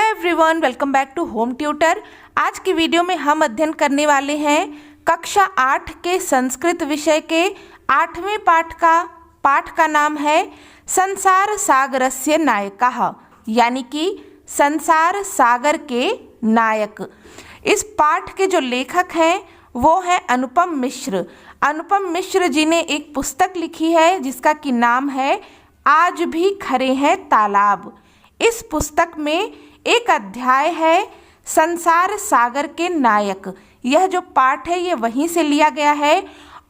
Everyone, welcome back to Home Tutor. आज की video में हम अध्ययन करने वाले हैं कक्षा 8 के संस्कृत विषय के 8वें पाठ का नाम है संसार सागरस्य नायकः, यानी कि संसार सागर के नायक। इस पाठ के जो लेखक हैं वो है अनुपम मिश्र। अनुपम मिश्र जी ने एक पुस्तक लिखी है जिसका कि नाम है आज भी खरे हैं तालाब। इस पुस्तक में एक अध्याय है संसार सागर के नायक। यह जो पाठ है ये वहीं से लिया गया है।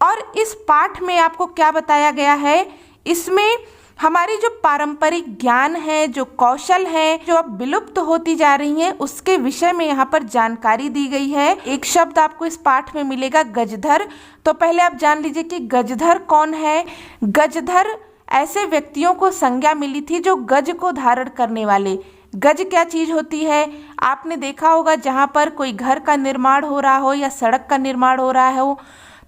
और इस पाठ में आपको क्या बताया गया है, इसमें हमारी जो पारंपरिक ज्ञान है, जो कौशल है, जो अब विलुप्त होती जा रही हैं, उसके विषय में यहाँ पर जानकारी दी गई है। एक शब्द आपको इस पाठ में मिलेगा, गजधर। तो पहले आप जान लीजिए कि गजधर कौन है। गजधर ऐसे व्यक्तियों को संज्ञा मिली थी जो गज को धारण करने वाले। गज क्या चीज़ होती है, आपने देखा होगा जहाँ पर कोई घर का निर्माण हो रहा हो या सड़क का निर्माण हो रहा हो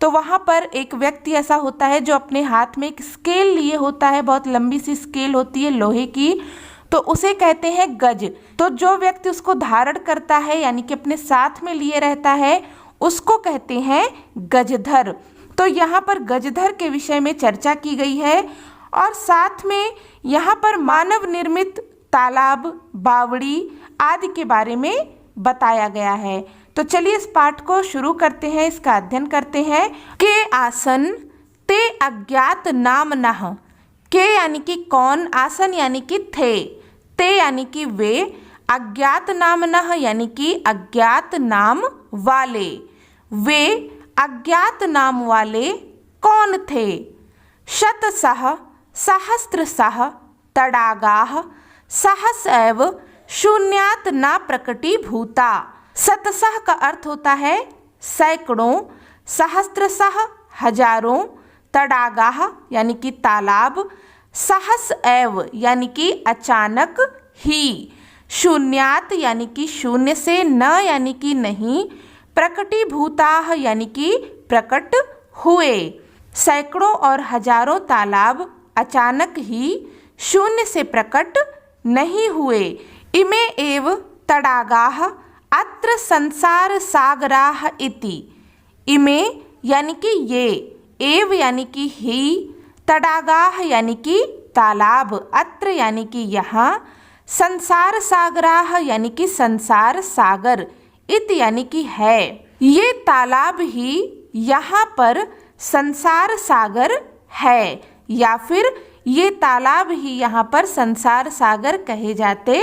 तो वहाँ पर एक व्यक्ति ऐसा होता है जो अपने हाथ में एक स्केल लिए होता है, बहुत लंबी सी स्केल होती है लोहे की, तो उसे कहते हैं गज। तो जो व्यक्ति उसको धारण करता है यानी कि अपने साथ में लिए रहता है उसको कहते हैं गजधर। तो यहाँ पर गजधर के विषय में चर्चा की गई है और साथ में यहाँ पर मानव निर्मित तालाब, बावड़ी आदि के बारे में बताया गया है। तो चलिए इस पाठ को शुरू करते हैं, इसका अध्ययन करते हैं। के आसन ते अज्ञात नाम नह। के यानी कि कौन, आसन यानी कि थे, ते यानी कि वे, अज्ञात नाम नह यानी कि अज्ञात नाम वाले। वे अज्ञात नाम वाले कौन थे। शतसः सहस्त्रशः तडागाः सहस एव शून्यात् न प्रकटीभूता। शतशः का अर्थ होता है सैकड़ों, सहस्त्रशः हजारों, तडागाः यानी कि तालाब, सहस एव यानी कि अचानक ही, शून्यात् यानी कि शून्य से, न यानी कि नहीं, प्रकटीभूताः यानी कि प्रकट हुए। सैकड़ों और हजारों तालाब अचानक ही शून्य से प्रकट नहीं हुए। इमे एव तडागाः अत्र संसार सागराः इति। इमे यानी कि ये, एव यानी कि ही, तडागाः यानी कि तालाब, अत्र यानी कि यहाँ, संसार सागराः यानी कि संसार सागर, इति यानी कि है। ये तालाब ही यहाँ पर संसार सागर है, या फिर ये तालाब ही यहाँ पर संसार सागर कहे जाते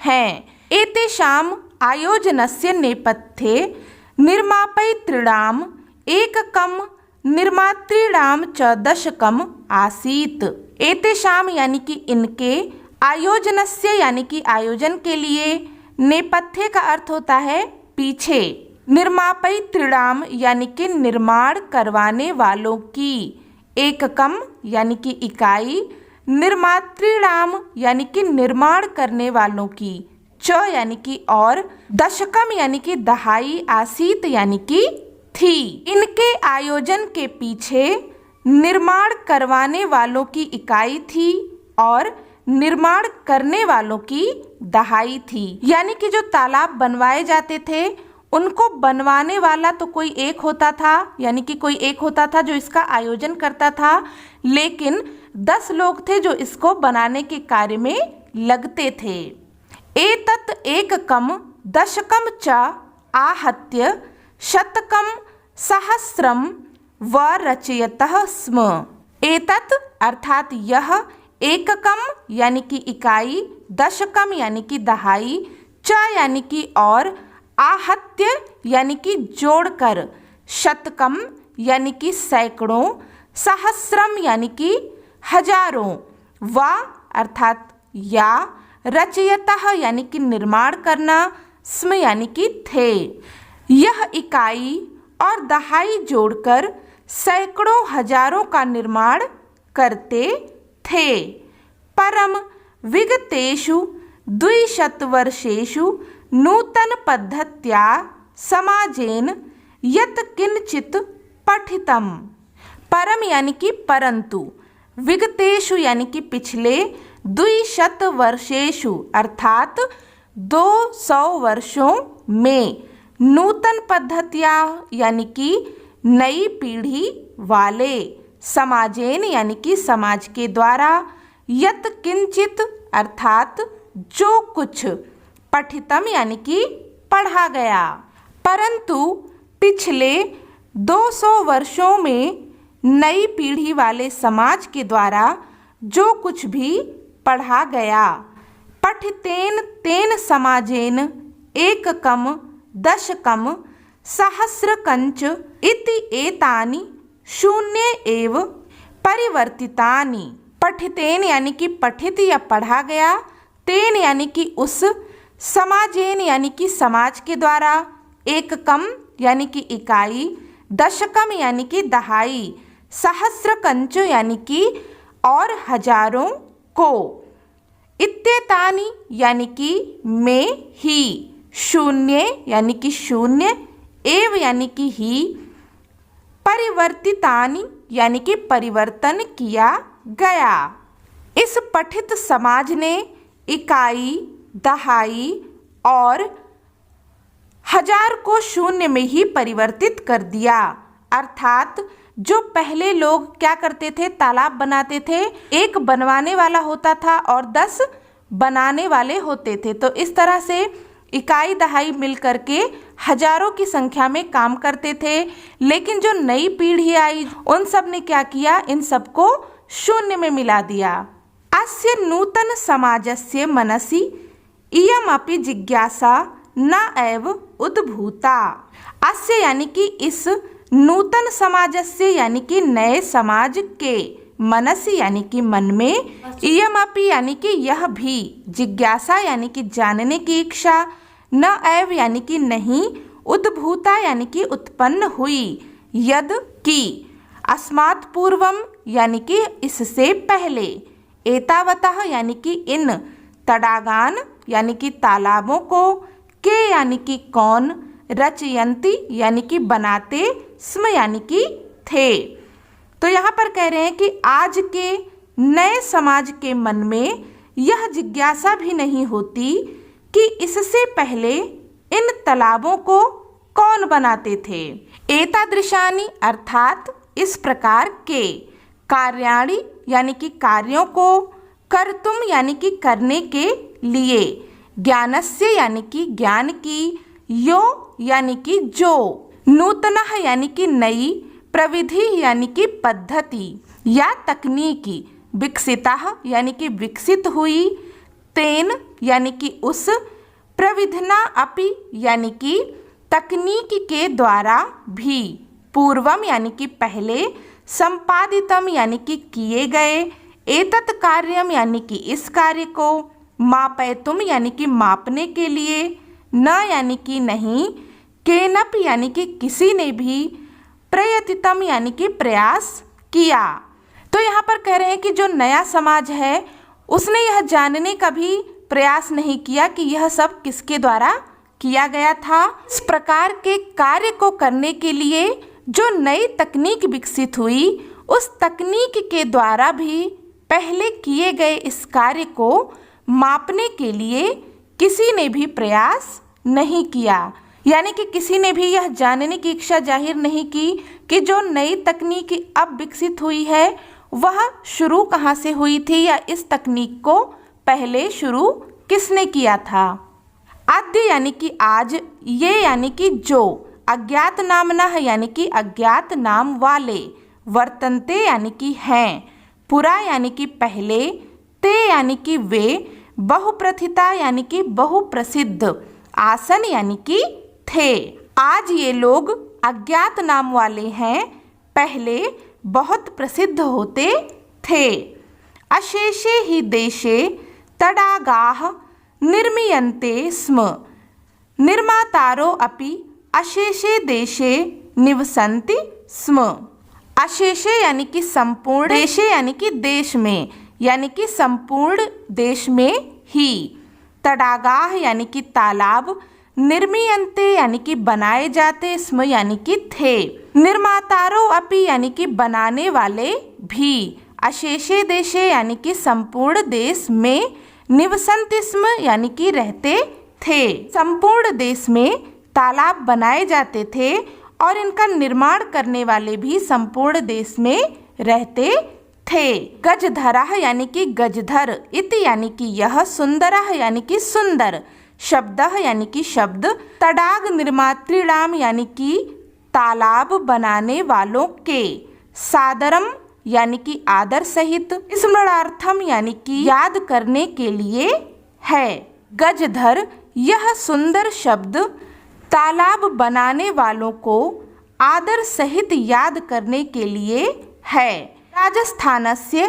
हैं। एतेषाम् आयोजनस्य नेपथ्ये निर्मापयितॄणाम् एककं निर्मातॄणां च दशकम् आसीत्। एतेषाम् यानी कि इनके, आयोजनस्य यानी कि आयोजन के लिए, नेपथ्य का अर्थ होता है पीछे, निर्मापयितॄणां यानी कि निर्माण करवाने वालों की, एककम यानी कि इकाई, निर्मातॄणाम यानी कि निर्माण करने वालों की, च यानी कि और, दशकम यानी कि दहाई, आसीत यानी कि थी। इनके आयोजन के पीछे निर्माण करवाने वालों की इकाई थी और निर्माण करने वालों की दहाई थी। यानी कि जो तालाब बनवाए जाते थे उनको बनवाने वाला तो कोई एक होता था, यानी कि कोई एक होता था जो इसका आयोजन करता था, लेकिन 10 लोग थे जो इसको बनाने के कार्य में लगते थे। एतत् एककम दशकम च आहत्य शतकम सहस्रम व रचयतः स्म। एतत् अर्थात यह, एककम यानी कि इकाई, दशकम यानी कि दहाई, च यानी कि और, आहत्य यानी कि जोड़कर, शतकम यानी कि सैकड़ों, सहस्रम यानी कि हजारों, व अर्थात या, रचयतः यानी कि निर्माण करना, स्म यानी कि थे। यह इकाई और दहाई जोड़कर सैकड़ों हजारों का निर्माण करते थे। परम विगतेषु 200 वर्षेषु नूतन पद्धत्या समाजेन यत् किंचित पठितम। परम यानी कि परंतु, विगतेषु यानी कि पिछले, 200 वर्षेषु अर्थात 200 वर्षों में नूतन पद्धतियाँ यानी कि नई पीढ़ी वाले समाजेन यानी कि समाज के द्वारा यत किंचित अर्थात जो कुछ पठितम यानी कि पढ़ा गया, परंतु पिछले 200 वर्षों में नई पीढ़ी वाले समाज के द्वारा जो कुछ भी पढ़ा गया, पठितेन तेन समाजेन एककम दशकम सहस्रकंच इति एतानि शून्य एव परिवर्तितानि। पठितेन यानी कि पठित या पढ़ा गया, तेन यानी कि उस, समाजेन यानी कि समाज के द्वारा, एककम यानी कि इकाई, दशकम यानी कि दहाई, सहस्रकंच यानी कि और हजारों को, इत्येतानि यानी कि में ही, शून्य यानी कि शून्य, एव यानी कि ही, परिवर्तितानि यानी कि परिवर्तन किया गया। इस पठित समाज ने इकाई, दहाई और हजार को शून्य में ही परिवर्तित कर दिया। अर्थात जो पहले लोग क्या करते थे, तालाब बनाते थे, एक बनवाने वाला होता था और 10 बनाने वाले होते थे, तो इस तरह से इकाई दहाई मिल करके हजारों की संख्या में काम करते थे। लेकिन जो नई पीढ़ी आई उन सब ने क्या किया, इन सबको शून्य में मिला दिया। अस्य नूतन समाजस्य मनसि इयमपि जिज्ञासा न एव उद्भूता। अस्य यानी कि इस, नूतन समाजस्य यानी कि नए समाज के, मनसि यानी कि मन में, इयमपि यानी कि यह भी, जिज्ञासा यानी कि जानने की इच्छा, न एव यानी कि नहीं, उद्भूता यानी कि उत्पन्न हुई, यद कि, अस्मात् पूर्वम यानी कि इससे पहले, एतावतः यानी कि इन, तडागान यानी कि तालाबों को, के यानी कि कौन, रचयन्ति यानी कि बनाते, स्म यानी कि थे। तो यहाँ पर कह रहे हैं कि आज के नए समाज के मन में यह जिज्ञासा भी नहीं होती कि इससे पहले इन तालाबों को कौन बनाते थे। एतादृशानि अर्थात इस प्रकार के, कार्याणि यानी कि कार्यों को, कर्तुम यानी कि करने के लिए, ज्ञानस्य यानी कि ज्ञान की, यो यानी कि जो, नूतनः यानी कि नई, प्रविधि यानी कि पद्धति या तकनीकी, विकसितः यानी कि विकसित हुई, तेन यानी कि उस, प्रविधना अपि यानी कि तकनीक के द्वारा भी, पूर्वम यानी कि पहले, संपादितम यानी कि किए गए, एतत् कार्यम यानी कि इस कार्य को, मापयतुम यानी कि मापने के लिए, न यानी कि नहीं, केनपि यानी कि किसी ने भी, प्रयतितम यानी कि प्रयास किया। तो यहाँ पर कह रहे हैं कि जो नया समाज है उसने यह जानने का भी प्रयास नहीं किया कि यह सब किसके द्वारा किया गया था। इस प्रकार के कार्य को करने के लिए जो नई तकनीक विकसित हुई, उस तकनीक के द्वारा भी पहले किए गए इस कार्य को मापने के लिए किसी ने भी प्रयास नहीं किया। यानी कि किसी ने भी यह जानने की इच्छा जाहिर नहीं की कि जो नई तकनीक अब विकसित हुई है वह शुरू कहाँ से हुई थी, या इस तकनीक को पहले शुरू किसने किया था। आद्य यानी कि आज, ये यानी कि जो, अज्ञात नामनः यानी कि अज्ञात नाम वाले, वर्तन्ते यानी कि हैं, पुरा यानी कि पहले, ते यानी कि वे, बहुप्रथिता यानी कि बहुप्रसिद्ध, आसन यानी कि थे। आज ये लोग अज्ञात नाम वाले हैं, पहले बहुत प्रसिद्ध होते थे। अशेषे हि देशे तडागाः निर्मीयन्ते स्म, निर्मातारो अपि अशेषे देशे निवसन्ति स्म। अशेषे यानी कि संपूर्ण, देशे यानी कि देश में, यानी कि संपूर्ण देश में ही, तडागाः यानी कि तालाब, निर्मीयन्ते यानी कि बनाए जाते, स्म यानी कि थे, निर्मातारो अपि यानी कि बनाने वाले भी, अशेषे देशे यानी कि संपूर्ण देश में, निवसन्ति स्म यानी कि रहते थे। संपूर्ण देश में तालाब बनाए जाते थे और इनका निर्माण करने वाले भी संपूर्ण देश में रहते थे। गजधरः यानी कि गजधर, इति यानी कि यह, सुंदरः यानी कि सुंदर, शब्दः यानी कि शब्द, तडाग निर्मातृणाम यानी कि तालाब बनाने वालों के, सादरम यानी कि आदर सहित, स्मरणार्थम यानी कि याद करने के लिए है। गजधर यह सुंदर शब्द तालाब बनाने वालों को आदर सहित याद करने के लिए है। राजस्थानस्य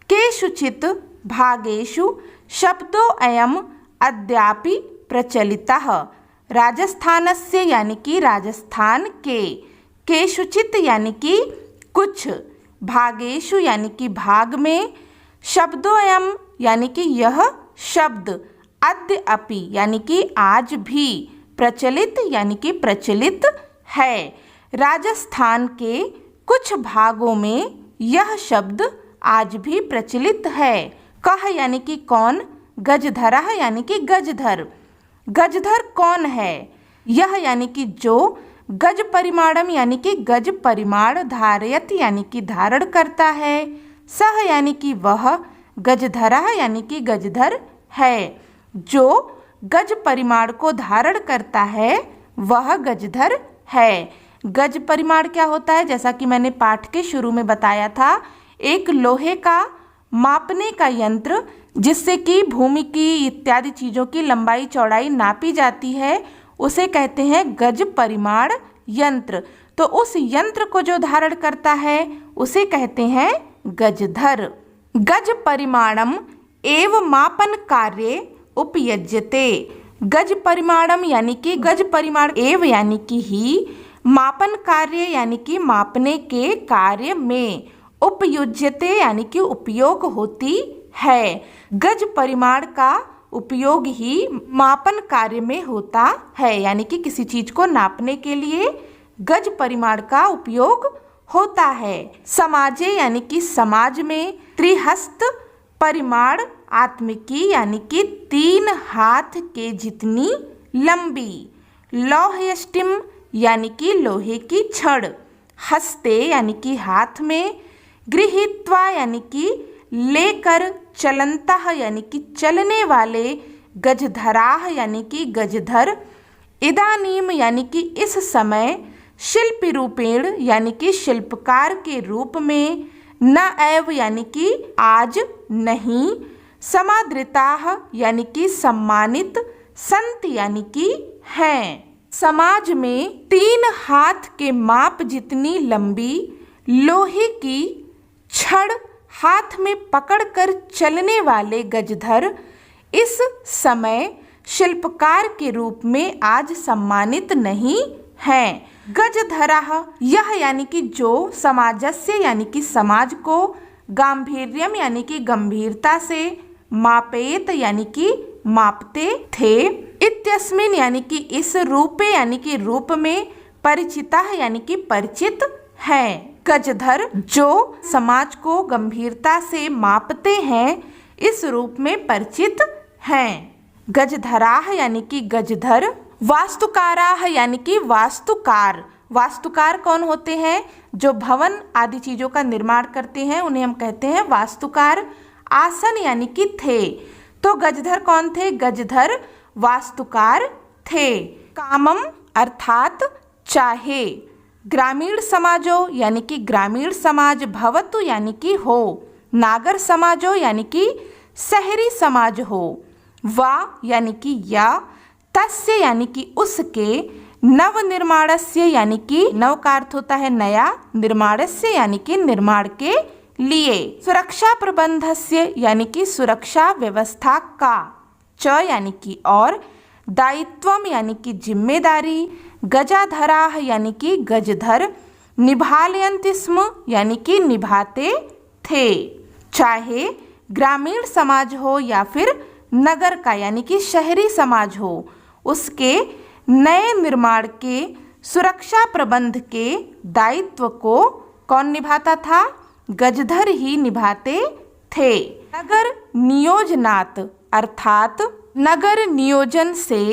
केषुचित् भागेषु शब्दोऽयम् अद्यापि प्रचलितः। राजस्थानस्य यानी कि राजस्थान के, केषुचित् यानी कि कुछ, भागेषु यानी कि भाग में, शब्दोऽयम् यानी कि यह शब्द, अद्यापि यानी कि आज भी, प्रचलित यानी कि प्रचलित है। राजस्थान के कुछ भागों में यह शब्द आज भी प्रचलित है। कह यानी कि कौन, गजधरः यानी कि गजधर। गजधर कौन है? यह यानी कि जो, गज परिमाणम यानी कि गज परिमाण, धारयत यानी कि धारण करता है, सह यानी कि वह, गजधरः यानी कि गजधर है। जो गज परिमाण को धारण करता है वह गजधर है। गज परिमाण क्या होता है? जैसा कि मैंने पाठ के शुरू में बताया था, एक लोहे का मापने का यंत्र जिससे कि भूमि की इत्यादि चीज़ों की लंबाई चौड़ाई नापी जाती है, उसे कहते हैं गज परिमाण यंत्र। तो उस यंत्र को जो धारण करता है उसे कहते हैं गजधर। गज परिमाणम एव मापन कार्ये उपयुज्यते। गज परिमाणम यानी कि गज परिमाण, एव यानी कि ही, मापन कार्य यानी कि मापने के कार्य में, उपयुज्यते यानी कि उपयोग होती है। गज परिमाण का उपयोग ही मापन कार्य में होता है, यानी कि किसी चीज को नापने के लिए गज परिमाण का उपयोग होता है। समाजे यानी कि समाज में, त्रिहस्त परिमाण आत्मिकी यानी कि 3 हाथ के जितनी लंबी, लौहयष्टिम यानी कि लोहे की छड़, हस्ते यानी कि हाथ में, गृहीत्वा यानी कि लेकर, चलंतः यानी कि चलने वाले, गजधराः यानी कि गजधर, इदानीम यानी कि इस समय, शिल्पी रूपेण यानी कि शिल्पकार के रूप में, न एव यानी कि आज नहीं, समादृताः यानी कि सम्मानित, संत यानी कि हैं। समाज में 3 हाथ के माप जितनी लंबी लोहे की छड़ हाथ में पकड़कर चलने वाले गजधर इस समय शिल्पकार के रूप में आज सम्मानित नहीं हैं। गजधरः यह यानी कि जो, समाजस्य यानी कि समाज को, गांभीर्यम यानी कि गंभीरता से, मापेत यानी कि मापते थे, इत्यस्मिन् यानी कि इस रूपे यानी कि रूप में, परिचितः यानी कि परिचित है। गजधर जो समाज को गंभीरता से मापते हैं, इस रूप में परिचित हैं। गजधराः यानी कि गजधर, वास्तुकाराः यानी कि वास्तुकार। वास्तुकार कौन होते हैं? जो भवन आदि चीजों का निर्माण करते हैं उन्हें हम कहते हैं वास्तुकार। आसन यानी कि थे, तो गजधर कौन थे? गजधर वास्तुकार थे। कामम अर्थात चाहे, ग्रामीण समाजो यानी कि ग्रामीण समाज, भवतु यानी कि हो, नागर समाजो यानी कि शहरी समाज हो, वा यानी कि या, तस्य यानी कि उसके, नव निर्माणस्य यानी कि नव का अर्थ होता है नया, निर्माणस्य यानी कि निर्माण के लिए, सुरक्षा प्रबंधस्य यानी कि सुरक्षा व्यवस्था का, च यानी कि और, दायित्वम यानी कि जिम्मेदारी, गजाधराः यानी कि गजधर, निभालयन्ति स्म यानी कि निभाते थे। चाहे ग्रामीण समाज हो या फिर नगर का यानी कि शहरी समाज हो, उसके नए निर्माण के सुरक्षा प्रबंध के दायित्व को कौन निभाता था? गजधर ही निभाते थे। नगर नियोजनात् अर्थात नगर नियोजन से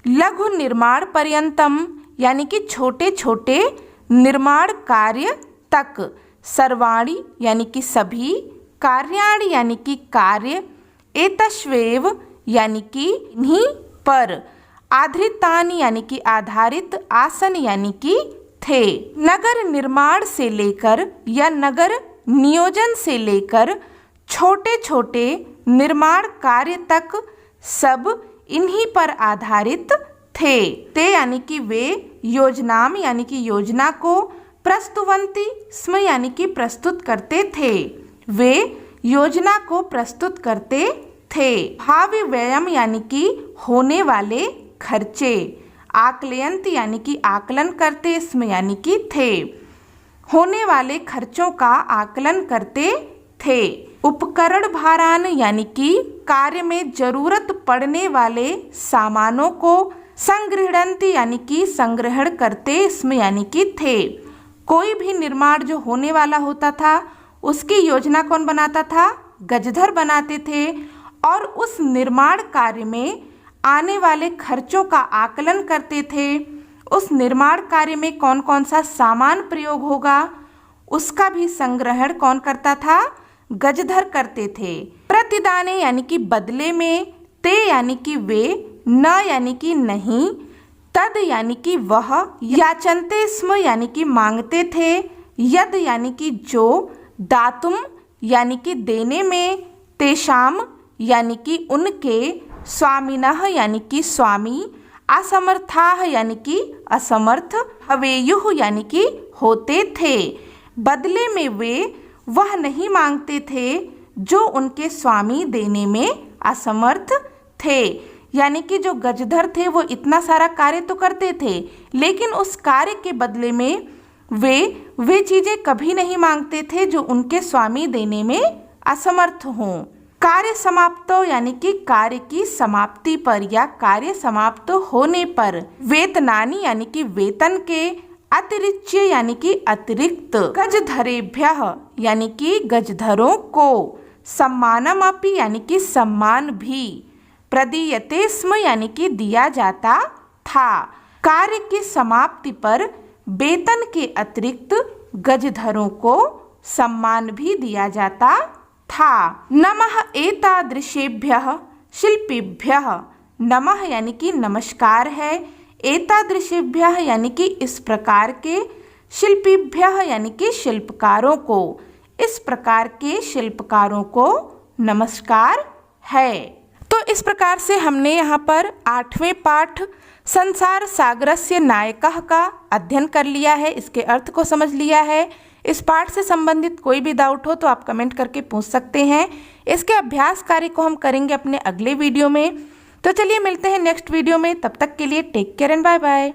लघु निर्माण पर्यंतम यानी कि छोटे छोटे निर्माण कार्य तक, सर्वाणि यानी कि सभी, कार्याणि यानी कि कार्य, एतस्वेव यानी कि इन्हीं पर, आधृतानि यानी कि आधारित, आसन यानी कि थे। नगर निर्माण से लेकर या नगर नियोजन से लेकर छोटे छोटे निर्माण कार्य तक सब इन्हीं पर आधारित थे। ते यानी कि वे, योजनाम यानी कि योजना को, प्रस्तुवन्ति स्म यानी कि प्रस्तुत करते थे, वे योजना को प्रस्तुत करते थे। भावी व्ययम यानी कि होने वाले खर्चे, आकलयंत यानी कि आकलन करते, स्म यानी कि थे, होने वाले खर्चों का आकलन करते थे। उपकरण भारान यानी कि कार्य में जरूरत पड़ने वाले सामानों को, संग्रहणन्ति यानी कि संग्रहण करते, स्म यानी कि थे। कोई भी निर्माण जो होने वाला होता था उसकी योजना कौन बनाता था? गजधर बनाते थे, और उस निर्माण कार्य में आने वाले खर्चों का आकलन करते थे। उस निर्माण कार्य में कौन कौन सा सामान प्रयोग होगा उसका भी संग्रहण कौन करता था? गजधर करते थे। प्रतिदाने यानी कि बदले में, ते यानी कि वे, न यानी कि नहीं, तद यानी कि वह, याचन्ते स्म यानी कि मांगते थे, यद यानी कि जो, दातुम यानी कि देने में, तेषाम यानी कि उनके, स्वामिनः यानी कि स्वामी, असमर्थाः यानी कि असमर्थ, हवेयुः यानी कि होते थे। बदले में वे वह नहीं मांगते थे जो उनके स्वामी देने में असमर्थ थे। यानी कि जो गजधर थे वो इतना सारा कार्य तो करते थे, लेकिन उस कार्य के बदले में वे चीज़ें कभी नहीं मांगते थे जो उनके स्वामी देने में असमर्थ हों। कार्य समाप्तो यानी कि कार्य की समाप्ति पर या कार्य समाप्त होने पर, वेतनानि यानी कि वेतन के, अतिरिच्य यानी कि अतिरिक्त, गजधरेभ्यः यानी कि गजधरों को, सम्मानमपि यानी कि सम्मान भी, प्रदीयते स्म यानी कि दिया जाता था। कार्य की समाप्ति पर वेतन के अतिरिक्त गजधरों को सम्मान भी दिया जाता था। नमः एतादृशेभ्यः शिल्पीभ्यः, नमः यानी कि नमस्कार है, एतादृशेभ्यः यानी कि इस प्रकार के, शिल्पीभ्यः यानी कि शिल्पकारों को, इस प्रकार के शिल्पकारों को नमस्कार है। तो इस प्रकार से हमने यहाँ पर 8वें पाठ संसार सागरस्य नायकः का अध्ययन कर लिया है, इसके अर्थ को समझ लिया है। इस पाठ से संबंधित कोई भी डाउट हो तो आप कमेंट करके पूछ सकते हैं। इसके अभ्यास कार्य को हम करेंगे अपने अगले वीडियो में। तो चलिए मिलते हैं नेक्स्ट वीडियो में, तब तक के लिए take care and bye bye.